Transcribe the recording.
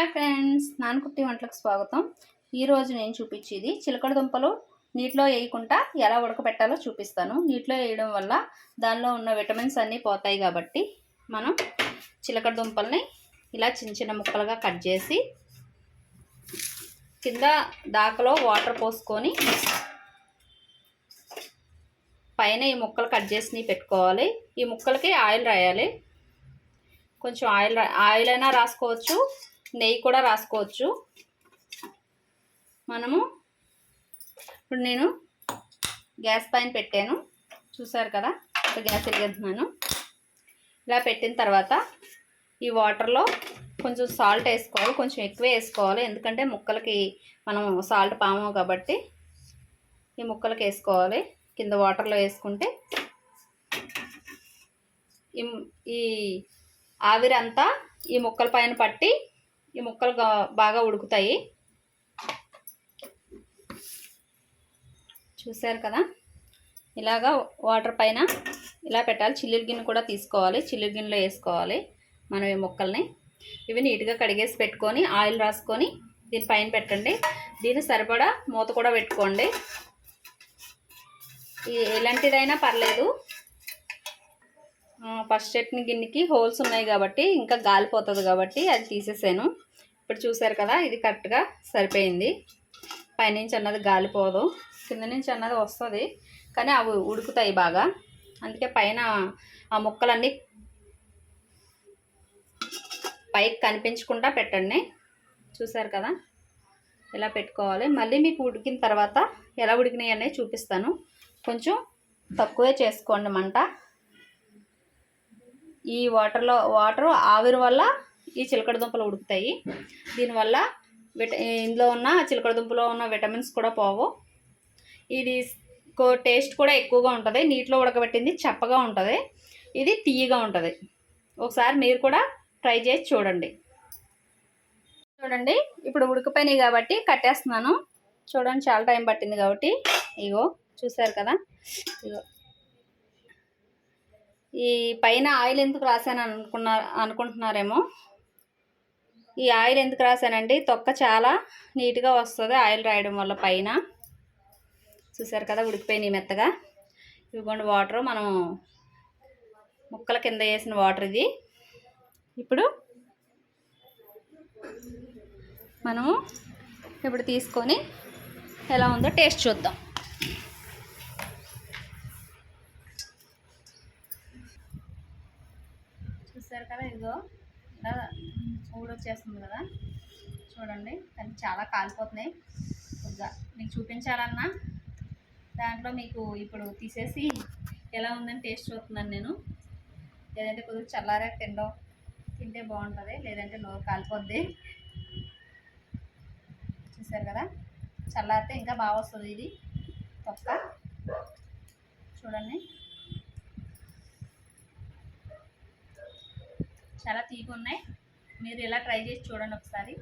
Hi friends, నాన్నకుట్టి వంటలకు స్వాగతం. ఈరోజు నేను చూపించేది చిలకడ దుంపలు నీటిలో వేయకుండా ఎలా ఉడకబెట్టాలో చూపిస్తాను. నీటిలో వేయడం వల్ల దానిలో ఉన్న విటమిన్స్ అన్నీ పోతాయి కాబట్టి మనం చిలకడ దుంపల్ని ఇలా చిన్న చిన్న ముక్కలుగా కట్ చేసి కింద దాకలో వాటర్ పోసుకొని పైన ఈ ముక్కలు కట్ చేసి పెట్టుకోవాలి. ఈ ముక్కలకి ఆయిల్ రాయాలి. కొంచెం ఆయిల్ అయినా రాసుకోవచ్చు, నెయ్యి కూడా రాసుకోవచ్చు. ఇప్పుడు నేను గ్యాస్ పైన పెట్టాను, చూసారు కదా. ఇప్పుడు గ్యాస్ వెలిగిస్తున్నాను. ఇలా పెట్టిన తర్వాత ఈ వాటర్లో కొంచెం సాల్ట్ వేసుకోవాలి, కొంచెం ఎక్కువే వేసుకోవాలి. ఎందుకంటే ముక్కలకి మనం సాల్ట్ పాము కాబట్టి ఈ ముక్కలకి వేసుకోవాలి. కింద వాటర్లో వేసుకుంటే ఈ ఆవిరంతా ఈ ముక్కల పైన పట్టి ఈ ముక్కలు బాగా ఉడుకుతాయి. చూసారు కదా, ఇలాగా వాటర్ పైన ఇలా పెట్టాలి. చిల్లుల గిన్నె కూడా తీసుకోవాలి, చిల్లుల గిన్నెలో వేసుకోవాలి మనం ఈ ముక్కల్ని. ఇవి నీట్గా కడిగేసి పెట్టుకొని ఆయిల్ రాసుకొని దీనిపైన పెట్టండి. దీని సరిపడా మూత కూడా పెట్టుకోండి. ఎలాంటిదైనా పర్లేదు. ఫస్ట్ చట్నీ గిన్నెకి హోల్స్ ఉన్నాయి కాబట్టి ఇంకా గాలిపోతుంది కాబట్టి అది తీసేసాను. ఇప్పుడు చూసారు కదా, ఇది కరెక్ట్గా సరిపోయింది. పైనుంచి అన్నది గాలిపోదు, కింద నుంచి అన్నది వస్తుంది, కానీ అవి ఉడుకుతాయి బాగా. అందుకే పైన ఆ ముక్కలన్నీ పైకి కనిపించకుండా పెట్టండి. చూసారు కదా, ఇలా పెట్టుకోవాలి. మళ్ళీ మీకు ఉడికిన తర్వాత ఎలా ఉడికినాయి అనేది చూపిస్తాను. కొంచెం తక్కువే చేసుకోండి మంట. ఈ వాటర్ ఆవిరి వల్ల ఈ చిలకడ దుంపలు ఉడుకుతాయి. దీనివల్ల ఇందులో ఉన్న చిలకడ దుంపలో ఉన్న విటమిన్స్ కూడా పోవు. ఇది టేస్ట్ కూడా ఎక్కువగా ఉంటుంది. నీటిలో ఉడకబెట్టింది చప్పగా ఉంటుంది, ఇది తీయగా ఉంటుంది. ఒకసారి మీరు కూడా ట్రై చేసి చూడండి. ఇప్పుడు ఉడికిపోయినాయి కాబట్టి కట్టేస్తున్నాను. చూడండి, చాలా టైం పట్టింది కాబట్టి. ఇగో చూసారు కదా, ఇగో ఈ పైన ఆయిల్ ఎందుకు రాశాను అనుకుంటున్నారేమో. ఈ ఆయిల్ ఎందుకు రాశానండి, తొక్క చాలా నీట్గా వస్తుంది ఆయిల్ రాయడం వల్ల పైన. చూసారు కదా, ఉడికిపోయినాయి మెత్తగా. ఇదిగోండి వాటర్, మనం ముక్కల కింద వేసిన వాటర్ ఇది. ఇప్పుడు మనము తీసుకొని ఎలా ఉందో టేస్ట్ చూద్దాం. చూసారు కదా, ఇదిగో ఇలా ఊడొచ్చేస్తుంది కదా, చూడండి. కానీ చాలా కాలిపోతున్నాయి. కొద్దిగా మీకు చూపించాలన్నా దాంట్లో మీకు ఇప్పుడు తీసేసి ఎలా ఉందని టేస్ట్ చూస్తున్నాను నేను. లేదంటే కొద్దిగా చల్లారాక తింటే బాగుంటుంది, లేదంటే నోరు కాలిపోద్ది. చూసారు కదా, చల్లారితే ఇంకా బాగా వస్తుంది ఇది తొక్క. చూడండి, చాలా తీగ ఉన్నాయి. మీరు ఇలా ట్రై చేసి చూడండి ఒకసారి.